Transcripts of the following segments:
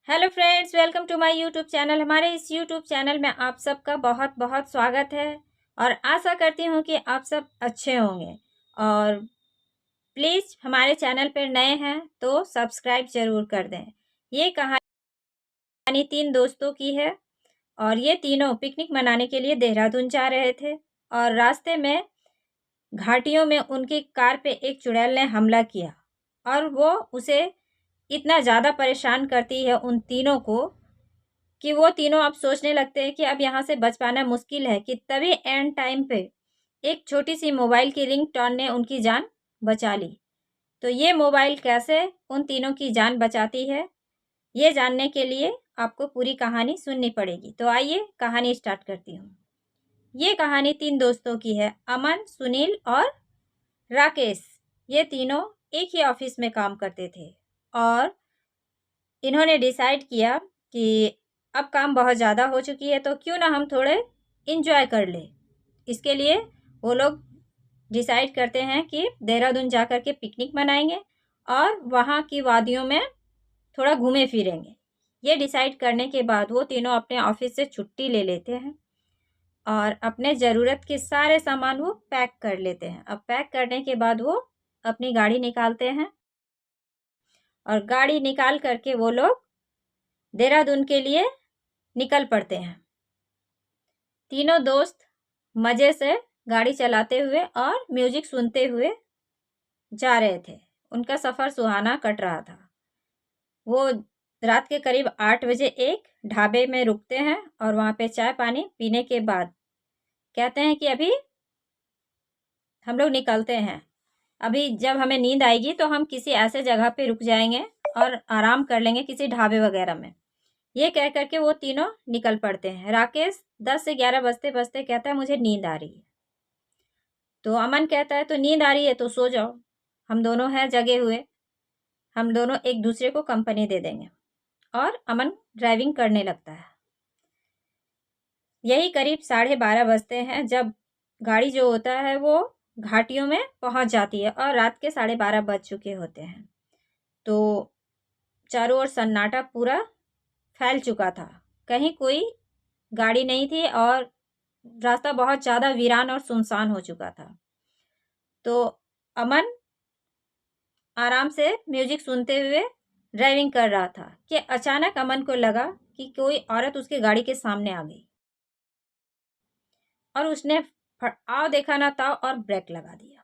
Hello friends, welcome to my YouTube channel. हमारे इस YouTube channel में आप सबका बहुत बहुत स्वागत है और आशा करती हूँ कि आप सब अच्छे होंगे। और प्लीज़ हमारे चैनल पर नए हैं तो सब्सक्राइब ज़रूर कर दें। ये कहानी 3 दोस्तों की है और ये तीनों पिकनिक मनाने के लिए देहरादून जा रहे थे और रास्ते में घाटियों में उनकी कार पे एक चुड़ैल ने हमला किया और वो उसे इतना ज़्यादा परेशान करती है उन तीनों को कि वो तीनों अब सोचने लगते हैं कि अब यहाँ से बच पाना मुश्किल है कि तभी एंड टाइम पे एक छोटी सी मोबाइल की रिंगटोन ने उनकी जान बचा ली। तो ये मोबाइल कैसे उन तीनों की जान बचाती है, ये जानने के लिए आपको पूरी कहानी सुननी पड़ेगी। तो आइए कहानी स्टार्ट करती हूँ। ये कहानी 3 दोस्तों की है, अमन, सुनील और राकेश। ये तीनों एक ही ऑफिस में काम करते थे और इन्होंने डिसाइड किया कि अब काम बहुत ज़्यादा हो चुकी है तो क्यों ना हम थोड़े इंजॉय कर ले। इसके लिए वो लोग डिसाइड करते हैं कि देहरादून जा कर के पिकनिक मनाएंगे और वहाँ की वादियों में थोड़ा घूमे फिरेंगे। ये डिसाइड करने के बाद वो तीनों अपने ऑफिस से छुट्टी ले लेते हैं और अपने ज़रूरत के सारे सामान वो पैक कर लेते हैं। अब पैक करने के बाद वो अपनी गाड़ी निकालते हैं और गाड़ी निकाल करके वो लोग देहरादून के लिए निकल पड़ते हैं। तीनों दोस्त मज़े से गाड़ी चलाते हुए और म्यूजिक सुनते हुए जा रहे थे। उनका सफ़र सुहाना कट रहा था। वो रात के करीब 8 बजे एक ढाबे में रुकते हैं और वहाँ पे चाय पानी पीने के बाद कहते हैं कि अभी हम लोग निकलते हैं। अभी जब हमें नींद आएगी तो हम किसी ऐसे जगह पे रुक जाएंगे और आराम कर लेंगे किसी ढाबे वगैरह में। ये कह करके वो तीनों निकल पड़ते हैं। राकेश 10 से 11 बजते बजते कहता है मुझे नींद आ रही है। तो अमन कहता है तो नींद आ रही है तो सो जाओ, हम दोनों हैं जगे हुए, हम दोनों एक दूसरे को कंपनी दे देंगे। और अमन ड्राइविंग करने लगता है। यही करीब 12:30 बजते हैं जब गाड़ी जो होता है वो घाटियों में पहुंच जाती है और रात के 12:30 बज चुके होते हैं। तो चारों ओर सन्नाटा पूरा फैल चुका था। कहीं कोई गाड़ी नहीं थी और रास्ता बहुत ज़्यादा वीरान और सुनसान हो चुका था। तो अमन आराम से म्यूजिक सुनते हुए ड्राइविंग कर रहा था कि अचानक अमन को लगा कि कोई औरत उसकी गाड़ी के सामने आ गई और उसने आओ देखा ना ताव और ब्रेक लगा दिया।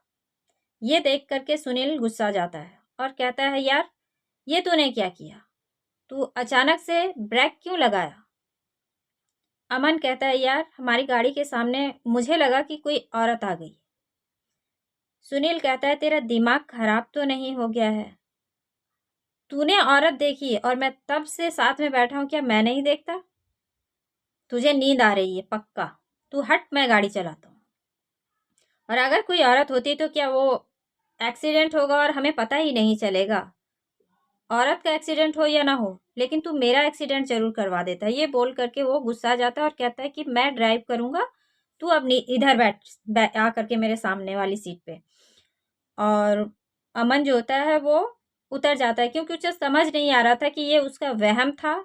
ये देख करके सुनील गुस्सा जाता है और कहता है यार ये तूने क्या किया, तू अचानक से ब्रेक क्यों लगाया। अमन कहता है यार हमारी गाड़ी के सामने मुझे लगा कि कोई औरत आ गई। सुनील कहता है तेरा दिमाग खराब तो नहीं हो गया है, तूने औरत देखी और मैं तब से साथ में बैठा हूं, क्या मैं नहीं देखता। तुझे नींद आ रही है पक्का, तू हट, मैं गाड़ी चलाता हूँ। और अगर कोई औरत होती तो क्या वो एक्सीडेंट होगा और हमें पता ही नहीं चलेगा। औरत का एक्सीडेंट हो या ना हो लेकिन तू मेरा एक्सीडेंट जरूर करवा देता है। ये बोल करके वो गुस्सा जाता है और कहता है कि मैं ड्राइव करूंगा, तू अब इधर आ करके मेरे सामने वाली सीट पे। और अमन जो होता है वो उतर जाता है क्योंकि उसे समझ नहीं आ रहा था कि ये उसका वहम था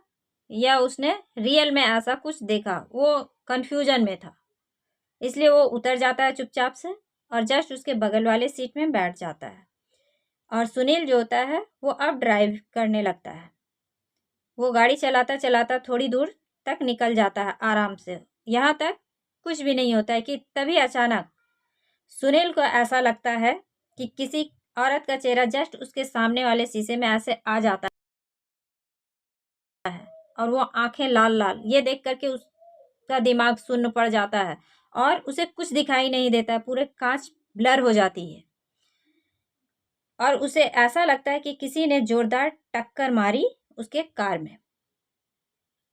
या उसने रियल में ऐसा कुछ देखा। वो कंफ्यूजन में था, इसलिए वो उतर जाता है चुपचाप से और जस्ट उसके बगल वाले सीट में बैठ जाता है। और सुनील जो होता है वो अब ड्राइव करने लगता है। वो गाड़ी चलाता चलाता थोड़ी दूर तक निकल जाता है आराम से। यहाँ तक कुछ भी नहीं होता है कि तभी अचानक सुनील को ऐसा लगता है कि किसी औरत का चेहरा जस्ट उसके सामने वाले शीशे में ऐसे आ जाता है और वो आंखें लाल लाल। ये देख करके उसका दिमाग सुन्न पड़ जाता है और उसे कुछ दिखाई नहीं देता है, पूरे कांच ब्लर हो जाती है और उसे ऐसा लगता है कि किसी ने जोरदार टक्कर मारी उसके कार में।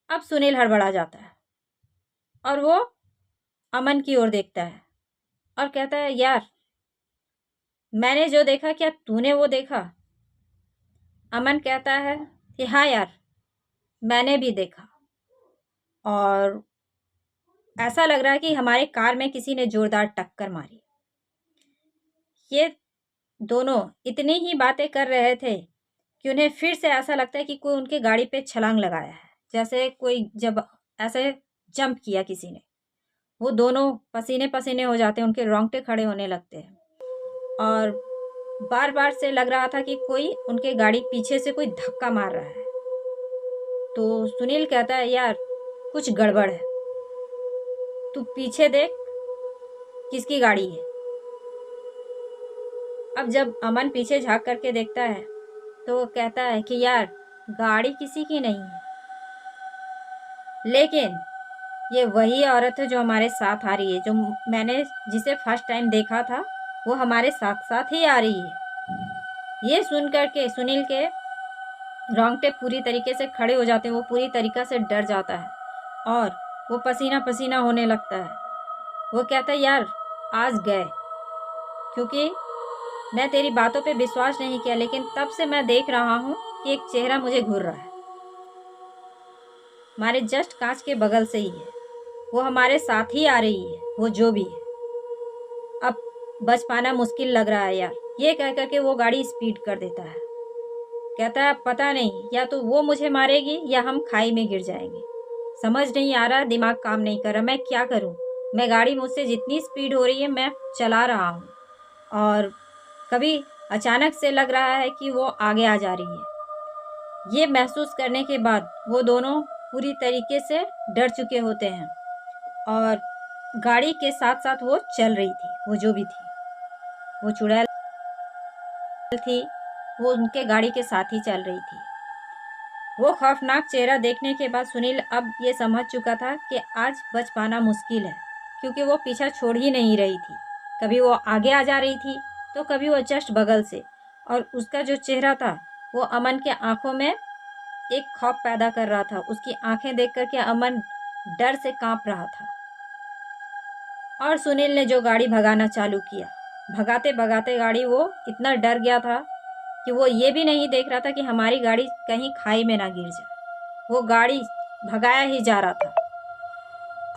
अब सुनील हड़बड़ा जाता है और वो अमन की ओर देखता है और कहता है यार मैंने जो देखा क्या तूने वो देखा। अमन कहता है कि हाँ यार मैंने भी देखा और ऐसा लग रहा है कि हमारे कार में किसी ने जोरदार टक्कर मारी। ये दोनों इतनी ही बातें कर रहे थे कि उन्हें फिर से ऐसा लगता है कि कोई उनके गाड़ी पे छलांग लगाया है, जैसे कोई जब ऐसे जंप किया किसी ने। वो दोनों पसीने पसीने हो जाते हैं, उनके रोंगटे खड़े होने लगते हैं और बार बार से लग रहा था कि कोई उनके गाड़ी पीछे से कोई धक्का मार रहा है। तो सुनील कहता है, यार कुछ गड़बड़ है, तू पीछे देख किसकी गाड़ी है। अब जब अमन पीछे झांक करके देखता है तो वो कहता है कि यार गाड़ी किसी की नहीं है, लेकिन ये वही औरत है जो हमारे साथ आ रही है, जो मैंने जिसे फर्स्ट टाइम देखा था वो हमारे साथ साथ ही आ रही है। ये सुन करके सुनील के रोंगटे पूरी तरीके से खड़े हो जाते हैं, वो पूरी तरीके से डर जाता है और वो पसीना पसीना होने लगता है। वो कहता है, यार आज गए, क्योंकि मैं तेरी बातों पे विश्वास नहीं किया, लेकिन तब से मैं देख रहा हूँ कि एक चेहरा मुझे घूर रहा है, हमारे जस्ट कांच के बगल से ही है, वो हमारे साथ ही आ रही है, वो जो भी है। अब बच पाना मुश्किल लग रहा है यार। ये कह करके वो गाड़ी स्पीड कर देता है। कहता है, पता नहीं, या तो वो मुझे मारेगी या हम खाई में गिर जाएंगे, समझ नहीं आ रहा, दिमाग काम नहीं कर रहा, मैं क्या करूं। मैं गाड़ी मुझसे जितनी स्पीड हो रही है मैं चला रहा हूं और कभी अचानक से लग रहा है कि वो आगे आ जा रही है। ये महसूस करने के बाद वो दोनों पूरी तरीके से डर चुके होते हैं और गाड़ी के साथ साथ वो चल रही थी, वो जो भी थी, वो चुड़ैल थी, वो उनके गाड़ी के साथ ही चल रही थी। वो खौफनाक चेहरा देखने के बाद सुनील अब ये समझ चुका था कि आज बच पाना मुश्किल है, क्योंकि वो पीछा छोड़ ही नहीं रही थी। कभी वो आगे आ जा रही थी तो कभी वो जस्ट बगल से, और उसका जो चेहरा था वो अमन के आंखों में एक खौफ पैदा कर रहा था। उसकी आंखें देख करके अमन डर से कांप रहा था और सुनील ने जो गाड़ी भगाना चालू किया, भगाते भगाते गाड़ी वो इतना डर गया था कि वो ये भी नहीं देख रहा था कि हमारी गाड़ी कहीं खाई में ना गिर जाए। वो गाड़ी भगाया ही जा रहा था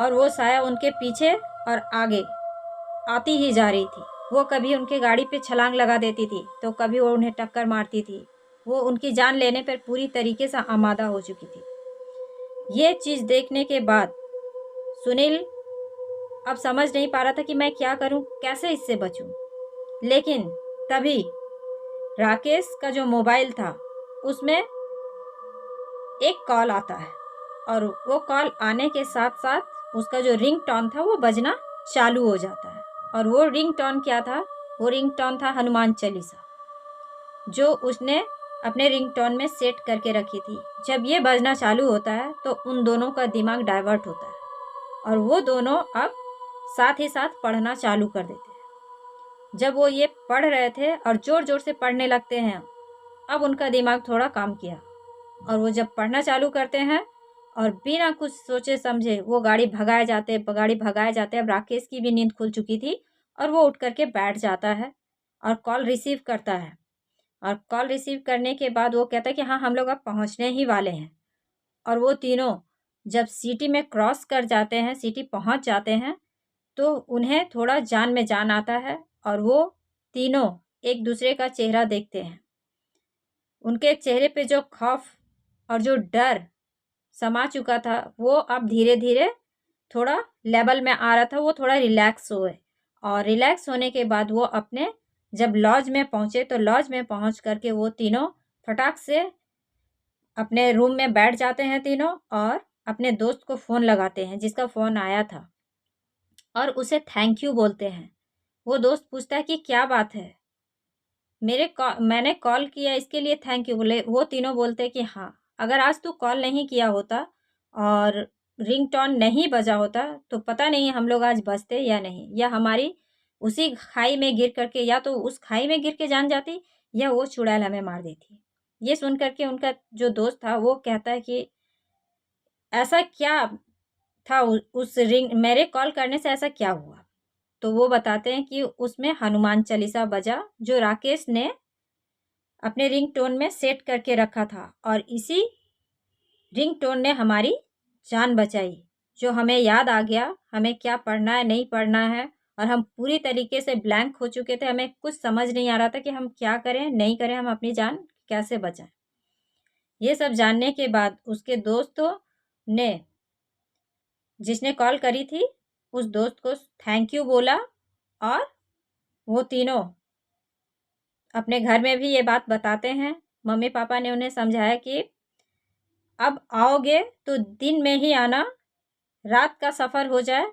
और वो साया उनके पीछे और आगे आती ही जा रही थी। वो कभी उनके गाड़ी पे छलांग लगा देती थी तो कभी वो उन्हें टक्कर मारती थी। वो उनकी जान लेने पर पूरी तरीके से आमादा हो चुकी थी। ये चीज़ देखने के बाद सुनील अब समझ नहीं पा रहा था कि मैं क्या करूं, कैसे इससे बचूं। लेकिन तभी राकेश का जो मोबाइल था उसमें एक कॉल आता है और वो कॉल आने के साथ साथ उसका जो रिंग टोन था वो बजना चालू हो जाता है। और वो रिंग टोन क्या था? वो रिंग टोन था हनुमान चालीसा, जो उसने अपने रिंग टोन में सेट करके रखी थी। जब ये बजना चालू होता है तो उन दोनों का दिमाग डाइवर्ट होता है और वो दोनों अब साथ ही साथ पढ़ना चालू कर देते हैं। जब वो ये पढ़ रहे थे और ज़ोर ज़ोर से पढ़ने लगते हैं, अब उनका दिमाग थोड़ा काम किया और वो जब पढ़ना चालू करते हैं और बिना कुछ सोचे समझे वो गाड़ी भगाए जाते। अब राकेश की भी नींद खुल चुकी थी और वो उठ करके बैठ जाता है और कॉल रिसीव करता है। और कॉल रिसीव करने के बाद वो कहता है कि हाँ, हम लोग अब पहुंचने ही वाले हैं। और वो तीनों जब सिटी में क्रॉस कर जाते हैं, सिटी पहुंच जाते हैं, तो उन्हें थोड़ा जान में जान आता है और वो तीनों एक दूसरे का चेहरा देखते हैं। उनके चेहरे पे जो खौफ और जो डर समा चुका था वो अब धीरे धीरे थोड़ा लेवल में आ रहा था। वो थोड़ा रिलैक्स हुए और रिलैक्स होने के बाद वो अपने जब लॉज में पहुँचे तो लॉज में पहुँच करके वो तीनों फटाक से अपने रूम में बैठ जाते हैं तीनों और अपने दोस्त को फ़ोन लगाते हैं जिसका फ़ोन आया था और उसे थैंक यू बोलते हैं। वो दोस्त पूछता है कि क्या बात है, मैंने कॉल किया इसके लिए थैंक यू बोले। वो तीनों बोलते हैं कि हाँ, अगर आज तू कॉल नहीं किया होता और रिंगटोन नहीं बजा होता तो पता नहीं हम लोग आज बचते या नहीं, या हमारी उसी खाई में गिर करके, या तो उस खाई में गिर के जान जाती या वो चुड़ैल हमें मार देती। ये सुन करके उनका जो दोस्त था वो कहता है कि ऐसा क्या था उस रिंग, मेरे कॉल करने से ऐसा क्या हुआ? तो वो बताते हैं कि उसमें हनुमान चालीसा बजा जो राकेश ने अपने रिंगटोन में सेट करके रखा था और इसी रिंगटोन ने हमारी जान बचाई। जो हमें याद आ गया हमें क्या पढ़ना है नहीं पढ़ना है, और हम पूरी तरीके से ब्लैंक हो चुके थे। हमें कुछ समझ नहीं आ रहा था कि हम क्या करें नहीं करें, हम अपनी जान कैसे बचाएं। ये सब जानने के बाद उसके दोस्तों ने, जिसने कॉल करी थी, उस दोस्त को थैंक यू बोला और वो तीनों अपने घर में भी ये बात बताते हैं। मम्मी पापा ने उन्हें समझाया कि अब आओगे तो दिन में ही आना, रात का सफ़र हो जाए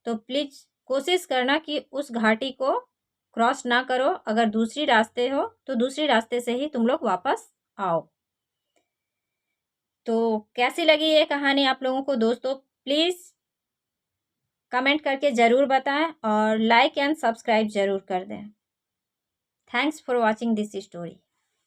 तो प्लीज़ कोशिश करना कि उस घाटी को क्रॉस ना करो। अगर दूसरी रास्ते हो तो दूसरी रास्ते से ही तुम लोग वापस आओ। तो कैसी लगी ये कहानी आप लोगों को दोस्तों, प्लीज़ कमेंट करके ज़रूर बताएं और लाइक एंड सब्सक्राइब ज़रूर कर दें। Thanks for watching this story.